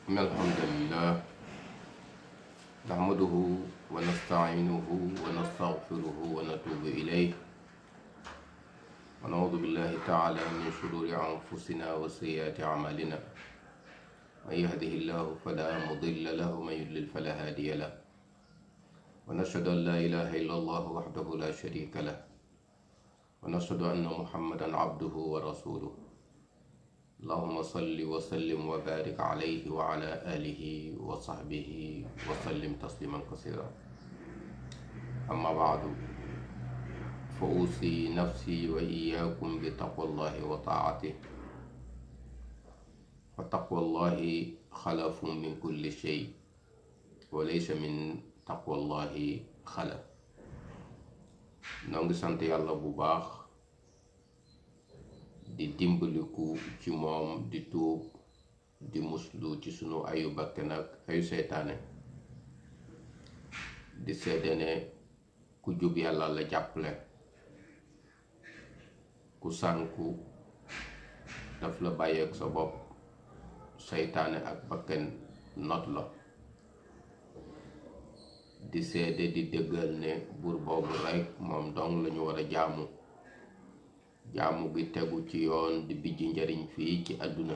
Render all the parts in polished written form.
إن الحمد لله نحمده ونستعينه ونستغفره ونتوب إليه ونعوذ بالله تعالى من شرور أنفسنا وسيئات أعمالنا من يهده الله فلا مضل له ومن يضلل فلا هادي له ونشهد أن لا إله إلا الله وحده لا شريك له ونشهد أن محمدا عبده ورسوله اللهم صل وسلم وبارك عليه وعلى آله وصحبه وسلم تسليما كثيرا أما بعد فأوصي نفسي وإياكم بتقوى الله وطاعته فتقوى الله خلف من كل شيء وليس من taqwa Allahi xala noo ngi sant yàlla bu baax di dimbaliku ci moom di tuub di muslu ci sunu ayu bakkan ak ayu seytaane di seede ne ku jub yàlla la jàppale ku sànku daf la bàyyeek sa bopp seytaane ak bakkan not la di seede di dëggal ne buur boobu rekk moom dong lañu war a jaamu gi tegu ci yoon di bijji njariñ fii ci àdduna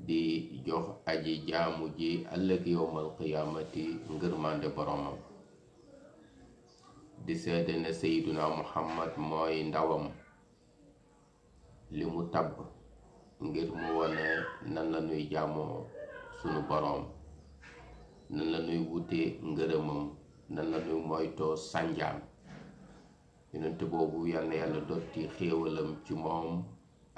di jox aji jaamu ji ëllëg yowmal qiyaamati ngërmande boromam di seede ne seyduna muhammad mooy ndawam li mu tabb ngir mu wone nan la ñuy jaamoo sunu boroom nan la ñuy wutee ngërëmam nan la ñuy moytoo sànjaam yonent boobu yal na yàlla dotti xéewalam ci moom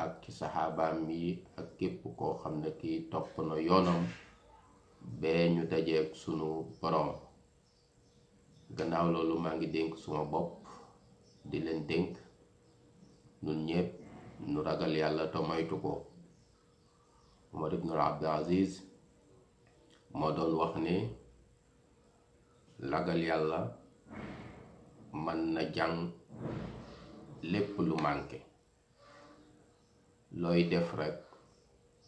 ak ci saxaabaam yi ak képp koo xam ne kii topp na yoonam bee ñu dajeek sunu boroom gannaaw loolu maa ngi dénk suma bopp di leen dénk ñun ñépp nu ragal yàlla te moytu ko. Umar ibn Abdul Aziz moo doon wax ni ragal yàlla mën na jàng lépp lu mànke looy def rekk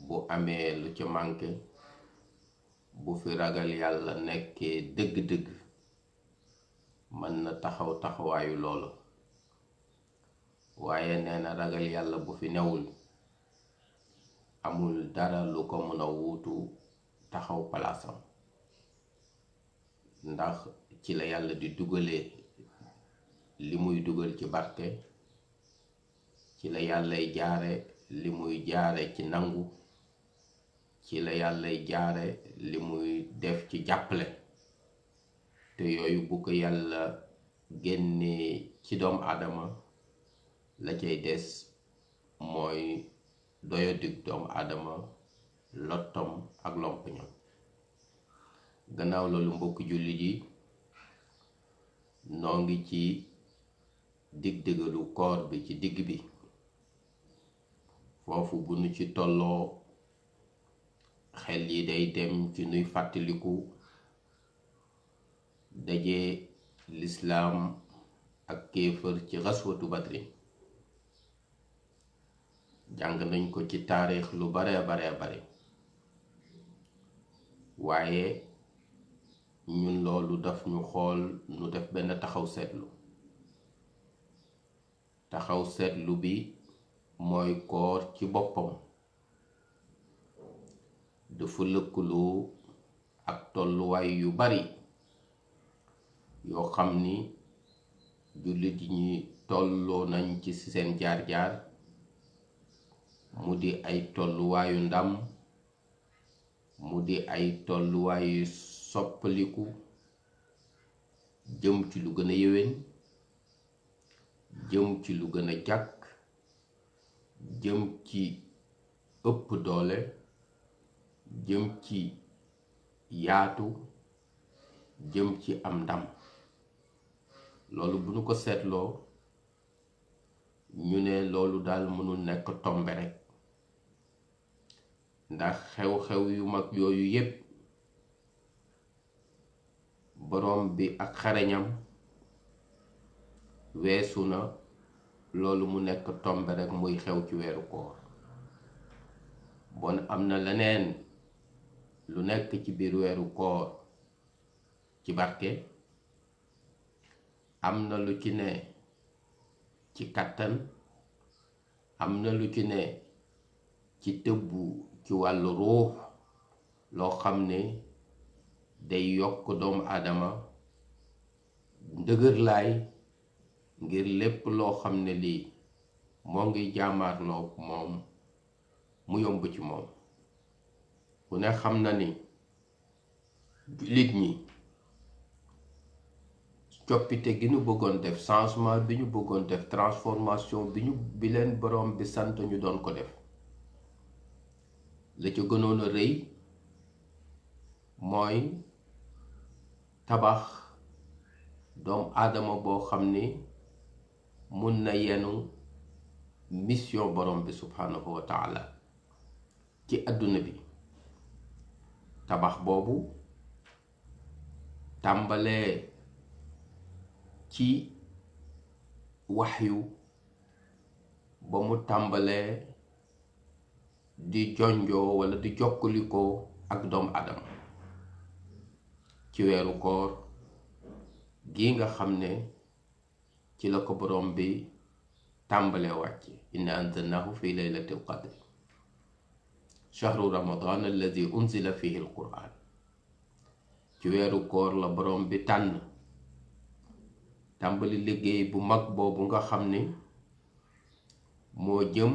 bu amee lu ca mànke bu fi ragal yàlla nekkee dëgg-dëgg mën na taxaw taxawaayu loolu waaye nee na ragal yàlla bu fi newul amul dara lu ko mën a wuutu taxaw palaasam ndax ci la yàlla di dugalee li muy dugal ci barke ci la yàllay jaare li muy jaare ci nangu ci la yàllay jaare li muy def ci jàppale te yooyu bu ko yàlla génnee ci doomu aadama la cay des mooy doyadig doomu aadama lottom ak lompoñam gannaaw loolu mbokk jullit yi noo ngi ci dig-digalu koor bi ci digg bi foofu bu nu ci tolloo xel yi day dem ci nuy fàttaliku daje lislaam ak kéefër ci xaswatu badri jàng nañ ko ci taarix lu bare waaye ñun loolu daf ñu xool nu def benn taxaw seetlu bi mooy koor ci boppam dafa lëkkaloo ak tolluwaay yu bari yoo xam ni jullit ñi tolloo nañ ci seen jaar-jaar mu di ay tolluwaayu ndam mu di ay tolluwaayu soppaliku jëm ci lu gën a yéwén jëm ci lu gën a jàkk jëm ci ëpp doole jëm ci yaatu jëm ci am ndam loolu bu ñu ko seetloo ñu ne loolu daal mënul nekk tombe rekk ndax xew-xew yu mag yooyu yépp boroom bi ak xareñam weesu na loolu mu nekk tombe rekk muy xew ci weeru koor bon am na leneen lu nekk ci biir weeru koor ci barke, am na lu ci ne ci kattan, am na lu ci ne ci tëbbu ci wàllu ruux, loo xam ne day yokk doomu aadama ndëgër laay ngir lépp loo xam ne lii moo ngi jaamaarloo moom mu yomb ci moom. ku ne xam na ni jullit ñi coppite gi ñu bëggoon def, changement bi ñu bëggoon def, transformation bi leen borom bi sant ñu doon ko def, la ca gënoon a rëy mooy tabax doomu aadama boo xam ni mun na yenu mission borom bi subhanahu wa taala ci àdduna bi. tabax boobu tàmbalee ci waxyu ba mu tàmbalee di jonjoo walla di jokkalikoo ak doomu adama ci weeru koor gi nga xam ne ci la ko borom bi tàmbalee wàcc. inna anzalnahu fi laylatil qadr shahru ramadan alladi unzila fihi alquran. ci weeru koor la borom bi tàmbali liggéey bu mag boobu nga xam ni moo jëm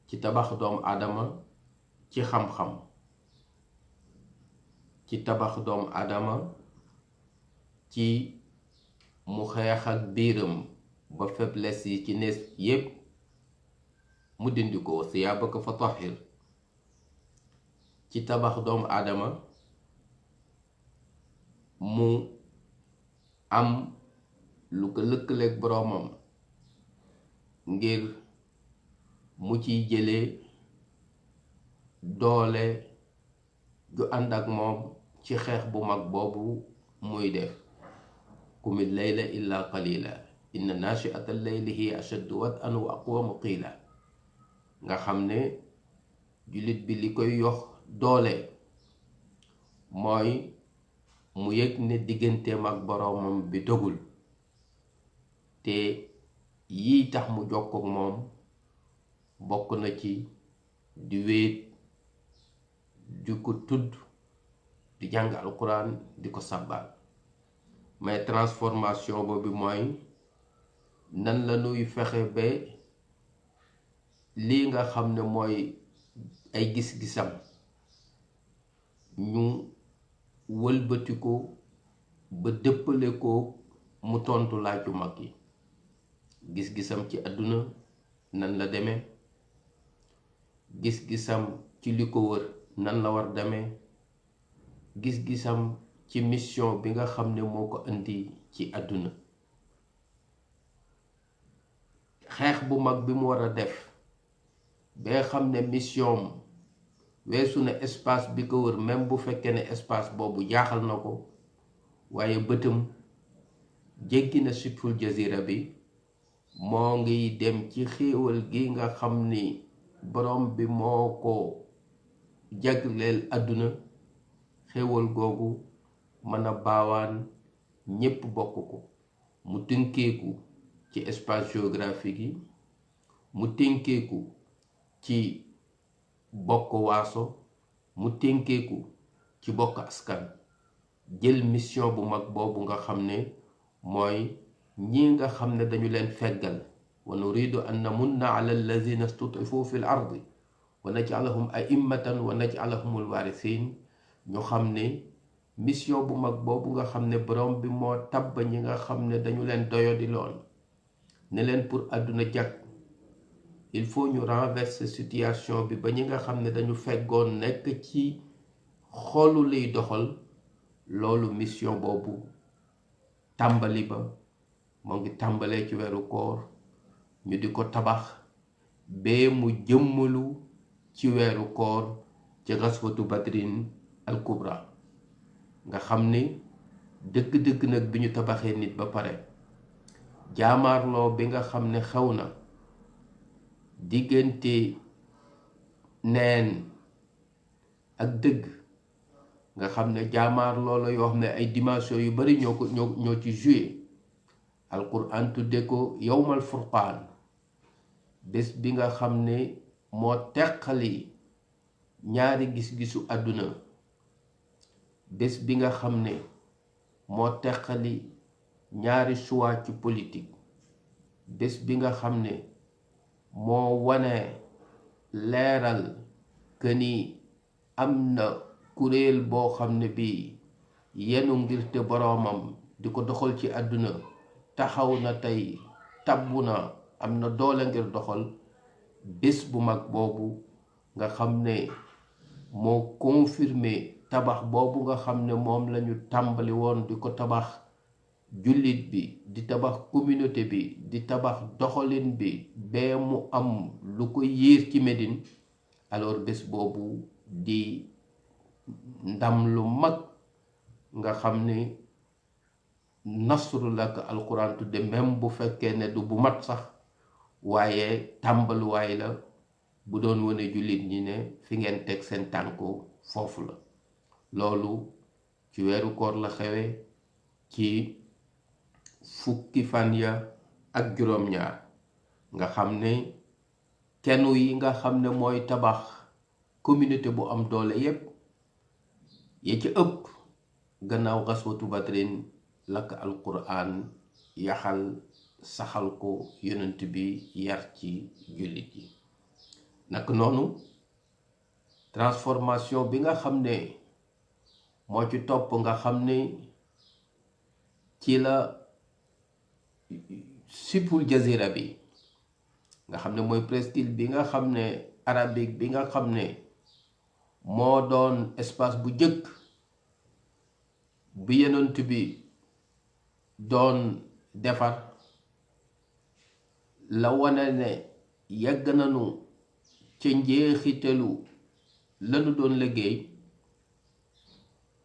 ci tabax doomu aadama ci xam-xam, ci tabax doomu aadama ci mu xeex ak biiram ba faiblesse yi ci nees yépp mu dindi ko, siyaabaka fa tahir. ci tabax doomu aadama mu am lu ko lëkkaleeg boroomam ngir mu ciy jëlee doole ju ànd ak moom ci xeex bu mag boobu muy def. qumil layla illa qalila inna nachiata al-layli hiya ashaddu wat'an wa aqwamu qiila. nga xam ne jullit bi li koy yox doole mooy mu yëg ne digganteem ak boroomam bi dogul, te yii tax mu jokkook moom bokk na ci di wéet, di ko tudd, di jàng alquran, di ko sabbal. mais transformation boobu mooy nan la nuy fexe ba lii nga xam ne mooy ay gis-gisam ñu wëlbati ko ba dëppale ko mu tontu laaju mag yi. gis-gisam ci àdduna nan la demee, gis-gisam ci li ko wër nan la war demee, gis-gisam ci mission bi nga xam ne moo ko indi ci àdduna. xeex bu mag bi mu war a def ba xam ne mission weesu na espace bi ko wër, même bu fekkee ne espace boobu jaaxal na ko, waaye bëtam jéggi na sutful jazira bi, moo ngi dem ci xéewal gi nga xam ni borom bi moo ko jagleel àdduna. xéewal googu mën a baawaan ñépp bokk ko, mu tënkeeku ci espace géographique yi, mu tënkeeku ci bokk waaso, mu tënkeeku ci bokk askan. jël mission bu mag boobu nga xam ne mooy ñi nga xam ne dañu leen feggal. wa nuridu an namunna ala allazina stutifu fi l ardi wa naj'alahum a'immatan wa naj'alahum alwarithin. ñu xam ne mission bu mag boobu nga xam ne borom bi moo tabb ñi nga xam ne dañu leen doyodi lool ne leen pour àdduna jag, il faut ñu renverser situation bi ba ñi nga xam ne dañu feggoon nekk ci xolu liy doxal loolu. mission boobu tàmbali ba moo ngi tàmbalee ci weeru koor, ñu di ko tabax bee mu jëmmalu ci weeru koor ci gaswatu badrin al kubra. nga xam ni dëgg-dëgg nag bi ñu tabaxee nit ba pare, jaamaarloo bi nga xam ne xew na diggante neen ak dëgg nga xam ne jaamaar loola yoo xam ne ay dimension yu bari ñoo ci joué. alquran tudde ko yowmal furqaan, bés bi nga xam ne moo teqali ñaari gis-gisu àdduna, bés bi nga xam ne moo teqali ñaari choix ci politique, bés bi nga xam ne moo wane leeral que ni am na kuréel boo xam ne bi yenu ngir te boroomam di ko doxal ci àdduna taxaw na tey, tabbu na, am na doole ngir doxal. bés bu mag boobu nga xam ne moo confirmé tabax boobu nga xam ne moom lañu tàmbali woon di ko tabax jullit bi, di tabax communauté bi, di tabax doxalin bi bee mu am lu ko yiir ci Médine. alors bés boobu di ndam lu mag nga xam ne nasru la ko alquran tudde, même bu fekkee ne du bu mat sax, waaye tàmbaluwaay la bu doon wane jullit ñi ne fi ngeen teg seen tànku foofu la. loolu ci weeru koor la xewe ci fukki fan ya ak juróom-ñaar nga xam ne kenu yi nga xam ne mooy tabax communauté bu am doole yépp ya ci ëpp gannaaw xaswatu badrin lakk alquran yaxal saxal ko, yonent bi yar ci jullit yi. naka noonu transformation bi nga xam ne moo ci topp nga xam ne ci la sipul jazira bi nga xam ne mooy presqu'île bi nga xam ne arabique bi nga xam ne moo doon espace bu jëkk bi yonent bi doon defar, la wane ne yegg nañu ca njeexitalu lanu doon liggéey.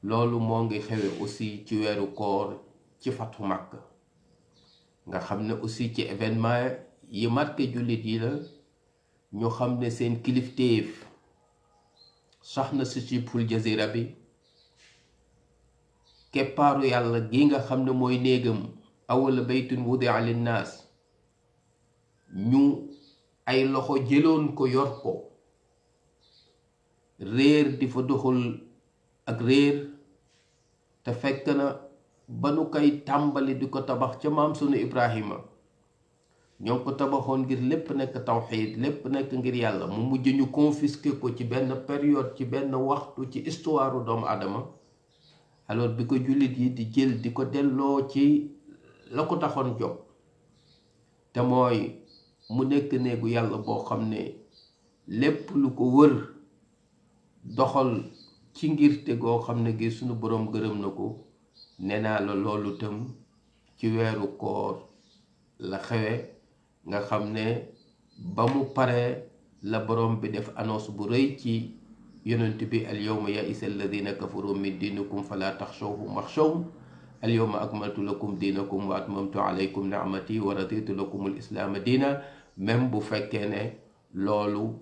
loolu moo ngi xewe aussi ci weeru koor ci fatu Makka nga xam ne aussi ci événement yi marqué jullit yi la. ñu xam ne seen kilifteef sax na si sipul jazira bi, keppaaru yàlla gi nga xam ne mooy néegam, awwala baytun wudi'a linnaas, ñu ay loxo jëloon ko yor ko, réer di fa doxal ak réer, te fekk na ba nu koy tàmbali di ko tabax ca maam sunu Ibrahima ñoo ko tabaxoon ngir lépp nekk tawxiid, lépp nekk ngir yàlla. mu mujj ñu confisqué ko ci benn période, ci benn waxtu ci histoire doomu adama. alors bi ko jullit yi di jël di ko delloo ci la ko taxoon jóg, te mooy mu nekk néegu yàlla boo xam ne lépp lu ko wër doxal ci ngirte goo xam ne gi sunu boroom gërëm na ko. nee naa la loolu tam ci weeru koor la xewe nga xam ne ba mu paree la boroom bi def annonce bu rëy ci yonent bi al yawma ya'isa alladina kafaru min dinikum fala taxshawhum waxshawhum al yawma akmaltu lakum dinakum wa atmamtu alaykum ni'mati wa raditu lakum al islaama diina. même bu fekkee ne loolu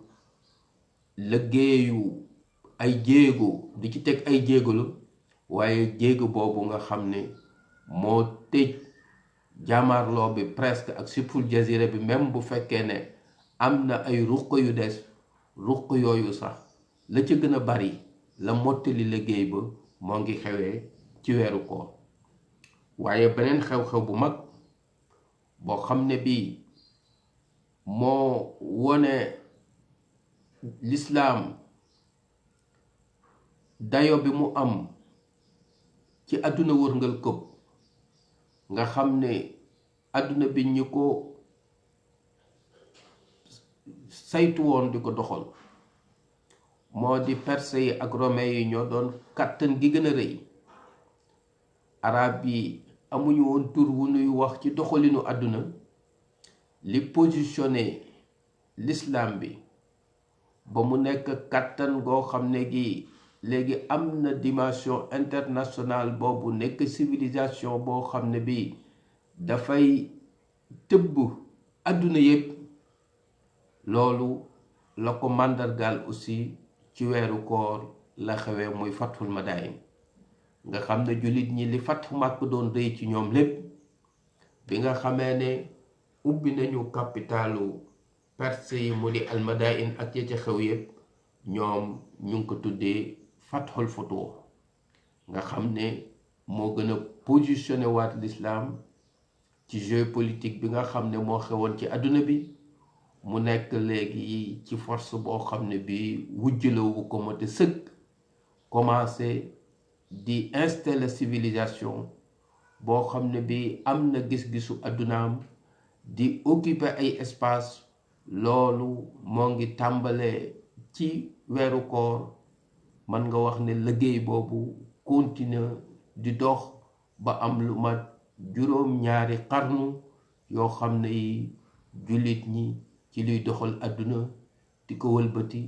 liggéeyu ay jéego di ci teg ay jéegalu, waaye jéego boobu nga xam ne moo tëj jaamaarloo bi presque ak sipul jazira bi, même bu fekkee ne am na ay ruq yu des, ruq yooyu sax la ca gën a bari la mottali liggéey ba moo ngi xewee ci weeru koor. waaye beneen xew-xew bu mag boo xam ne bii moo wone lislaam dayo bi mu am ci àdduna wërngal këpp, nga xam ne àdduna bi ñu ko saytu woon di ko doxal moo di perse yi ak romain yi ñoo doon kàttan gi gën a rëy. arab yi amuñu woon tur wu nuy wax ci doxalinu àdduna. li positionné l'islam bi ba mu nekk kàttan goo xam ne gi léegi am na dimension internationale boobu, nekk civilisation boo xam ne bi dafay tëbb àdduna yépp. loolu la ko màndargaal aussi ci weeru koor la xewee muy Fathul Madain nga xam ne jullit ñi li Fathu Makka doon rëy ci ñoom lépp bi nga xamee ne ubbi nañu capitalu Perse yi mu di al Madain ak ya ca xew yépp ñoom ñu ngi ko tuddee Fathul Futuh nga xam ne moo gën a positionné waat l'islam ci géopolitique bi nga xam ne moo xewoon ci àdduna bi mu nekk léegi ci force boo xam ne bi wujjalawu ko ma te sëkk commencé di installer civilisation boo xam ne bi am na gis-gisu àddunaam di occuper ay espace loolu moo ngi tàmbalee ci weeru koor mën nga wax ne liggéey boobu continue di dox ba am lu mat juróom-ñaari xarnu yoo xam ne yi jullit ñi ci luy doxal àdduna di ko wëlbati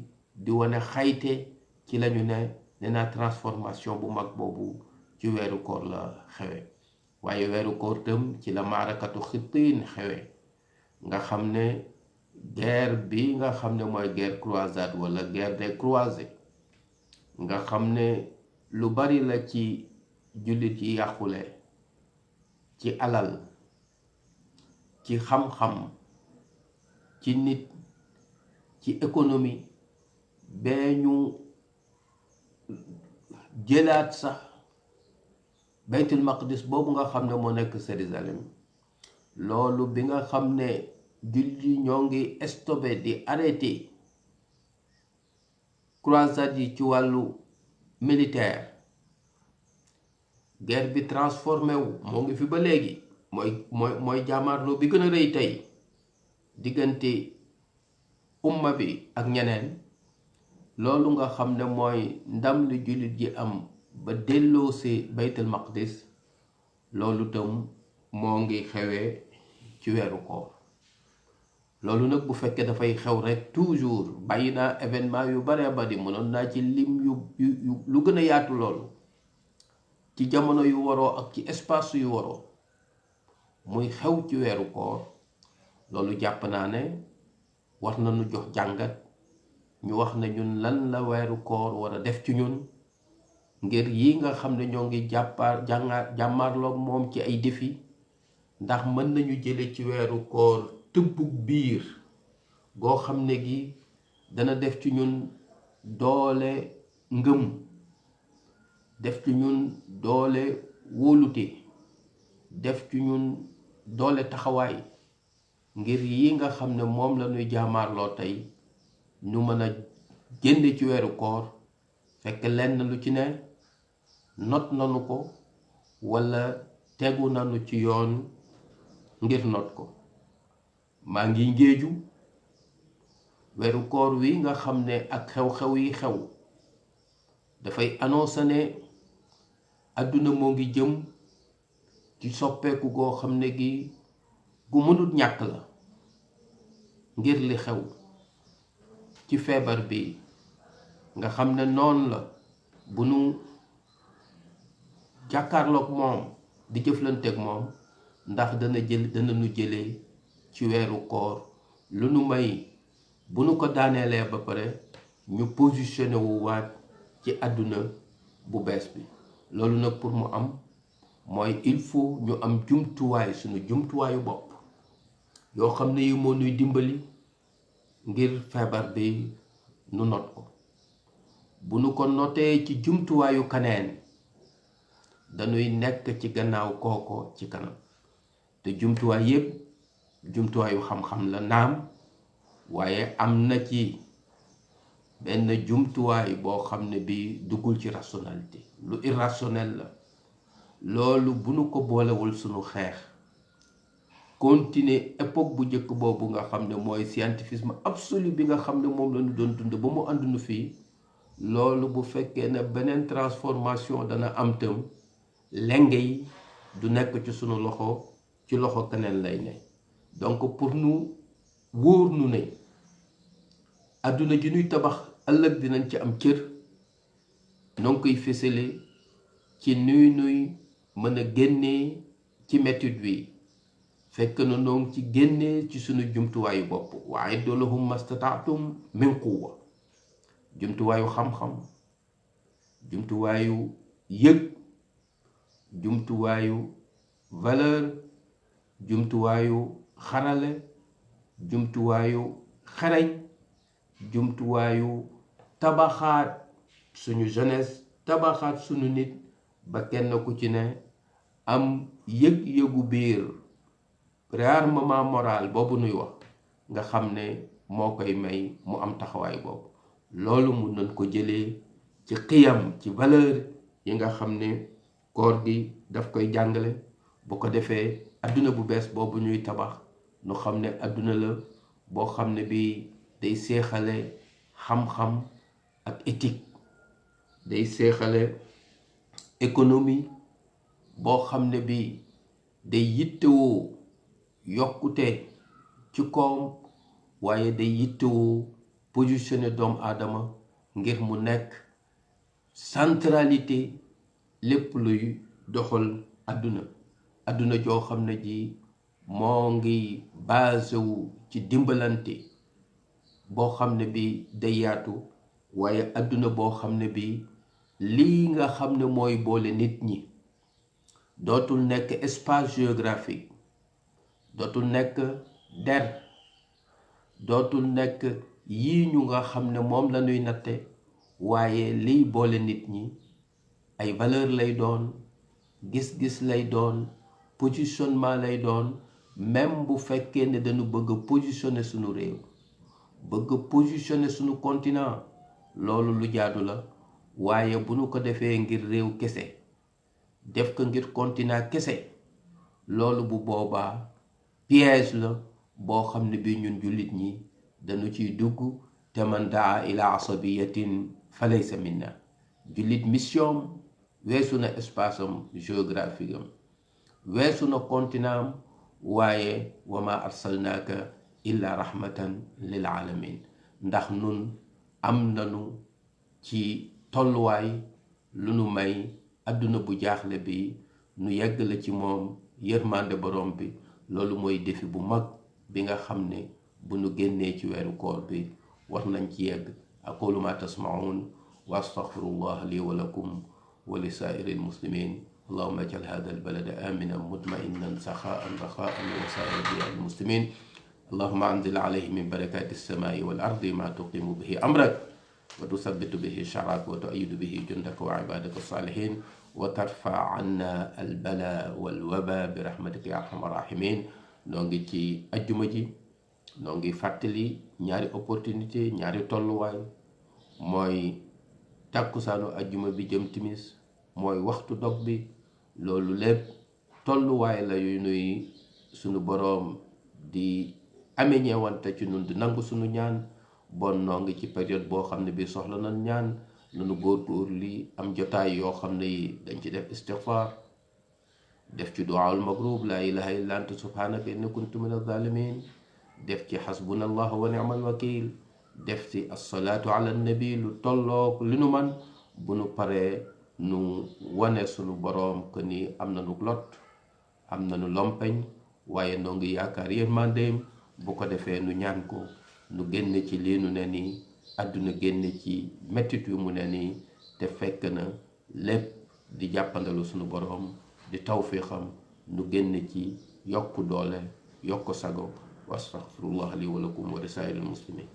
di wane xayte ci lañu ne naa transformation bu mag boobu ci weeru koor la xewe waaye weeru koor tam ci la maarakatu Xittiin xewe nga xam ne guerre bi nga xam ne mooy guerre croisade wala guerre des croisés nga xam ne lu bari la ci jullit yi yàqule ci alal ci xam-xam ci nit ci économie bee ñu jëlaat sax baytul maqdis boobu nga xam ne moo nekk Jérusalem loolu bi nga xam ne julli ñoo ngi stoppé di arrêté croisade yi ci wàllu militaire guerre bi transformé wu moo ngi fi ba léegi mooy jàmmaarloo bi gën a rëy tey diggante umma bi ak ñeneen loolu nga xam ne mooy ndam li jullit ji am ba delloo si baytul maqdis loolu tam moo ngi xewee ci weeru koor loolu nag bu fekkee dafay xew rek toujours bàyyi naa événement yu bare bari mënoon naa ci lim yu lu gën a yaatu loolu ci jamono yu waroo ak ci espace yu waroo muy xew ci weeru koor loolu jàpp naa ne war nañu jox jàngat ñu wax ne ñun lan la weeru koor war a def ci ñun ngir yi nga xam ne ñoo ngi jàmmaarloog moom ci ay défi ndax mën nañu jële ci weeru koor tëbbug biir goo xam ne gi dana def ci ñun doole ngëm def ci ñun doole wóolute def ci ñun doole taxawaay ngir yi nga xam ne moom la ñuy jaamaarloo tey ñu mën a génn ci weeru koor fekk lenn lu ci ne not nanu ko walla tegu nanu ci yoon ngir not ko maa ngi ngéeju weeru koor wi nga xam ne ak xew-xew yi xew dafay annoncé ne àdduna moo ngi jëm ci soppeeku goo xam ne gi gu mënut ñàkk la ngir li xew ci feebar bi nga xam ne noonu la bu nu jàkkaarloog moom di jëflanteeg moom ndax dana nu jëlee ci weeru koor lu nu may bu nu ko daaneelee ba pare ñu positionné wu waat ci àdduna bu bees bi loolu nag pour mu am mooy il faut ñu am jumtuwaay suñu jumtuwaayu bopp yoo xam ne yi moo nuy dimbali ngir feebar bi nu not ko bu nu ko notee ci jumtuwaayu kaneen dañuy nekk ci gannaaw kooko ci kanam te jumtuwaay yépp jumtuwaayu xam-xam la naam waaye am na ci benn jumtuwaay boo xam ne bi duggul ci rationalité lu irrationnel la loolu bu nu ko boolewul sunu xeex continuer époque bu njëkk boobu nga xam ne mooy scientifisme absolu bi nga xam ne moom la ñu doon dund ba mu àndunu fii loolu bu fekkee ne beneen transformation dana am tam lenge yi du nekk ci sunu loxo ci loxo keneen lay ne donc pour nu wóor nu ne àdduna ji ñuy tabax ëllëg dinañ ci am cër noo ngi koy fësale ci nuy mën a génnee ci méthode wi fekk na noo ngi ci génnee ci sunu jumtuwaayu bopp waaye doolahum mastataatum min quwwa jumtuwaayu xam-xam jumtuwaayu yëg, jumtuwaayu valeur, jumtuwaayu xarale, jumtuwaayu xarañ, jumtuwaayu tabaxaat suñu jeunesse, tabaxaat suñu nit ba kenn ku ci ne am yëg-yëgu biir, réarmement moral boobu nuy wax nga xam ne moo koy may mu am taxawaay boobu. loolu mun nañ ko jëlee ci xiyam, ci valeur yi nga xam ne koor gi daf koy jàngale. bu ko defee adduna bu bees boobu ñuy tabax nu xam ne adduna la boo xam ne bi day seexale xam-xam ak éthique, day seexale économie boo xam ne bi day yittewoo yokkute ci koom, waaye day yittewoo positionné doomu aadama ngir mu nekk centralité lépp luy doxal adduna joo xam ne ji moo ngi basé wu ci dimbalante boo xam ne bi day yaatu, waaye adduna boo xam ne bi lii nga xam ne mooy boole nit ñi dootul nekk espace géographique, dootul nekk der, dootul nekk yii ñu nga xam ne moom la ñuy natte, waaye liy boole nit ñi ay valeur lay doon, gis-gis lay doon, positionnement lay doon. même bu fekkee ne dañu bëgg a positionner suñu réew, bëgg a positionner suñu continent, loolu lu jaadu la. waaye bu ñu ko defee ngir réew kese, def ko ngir continent kese, loolu bu boobaa piège la boo xam ne bi ñun jullit ñi dañu ciy dugg. te man daa ila asabiyatin fa laysa minna. jullit mission weesu na espace am géographique am, weesu na continent am, waaye wa ma arsalnaaka illa rahmatan lil alamin. ndax nun am nanu ci tolluwaay lu nu may adduna bu jaaxle bi nu yegg la ci moom yërmande borom bi. loolu mooy défi bu mag bi nga xam ne bu nu génnee ci weeru koor bi war nañ ci yegg. aqulu ma tasmaun wa astaghfirullah li wa lakum wa li saa'iril muslimin. allahumma ij'al hadha albalada aminan mutma'innan saxaan raxaan wa saa'ira bilaadi almuslimin. allahumma anzil alayhi min barakati alsamai wal ardi ma tuqimu bihi amrak wa tuthabbitu bihi sha'rak wa tu'ayyidu bihi jundaka wa ibadaka salihin wa tarfa anna albala walwaba bi rahmatika ya arhamar rahimin. noo ngi ci ajjuma ji, noo ngi fàttali ñaari opportunité, ñaari tolluwaay. mooy tàkkusaanu ajjuma bi jëm timis, mooy waxtu dog bi. loolu lépp tolluwaay la yu nuy sunu boroom di amee ñeewante ci nun, di nangu sunu ñaan. bon noo ngi ci période boo xam ne bi soxla nañ ñaan. nanu góor li am jotaay yoo xam ne yi dañ ci def istighfar, def ci duwaawul magrub la ilaha illa anta subhanaka inni kuntu min az-zalimin, def ci xasbuna allah wa ni'mal wakil, def ci assalaatu ala nabi lu tollook li nu man. bu nu paree nu wane sunu boroom que ni am na nu lot, am na nu lompeñ, waaye noo ngi yaakaar yërmandeem. bu ko defee nu ñaan ko nu génn ci lii nu ne nii, àdduna génn ci mettit yu mu ne nii, te fekk na lépp di jàppandalu sunu boroom, di tawfiixam. nu génn ci yokk doole, yokk sago. wa astaghfirullah li wa lakum wa li saa'iril muslimin.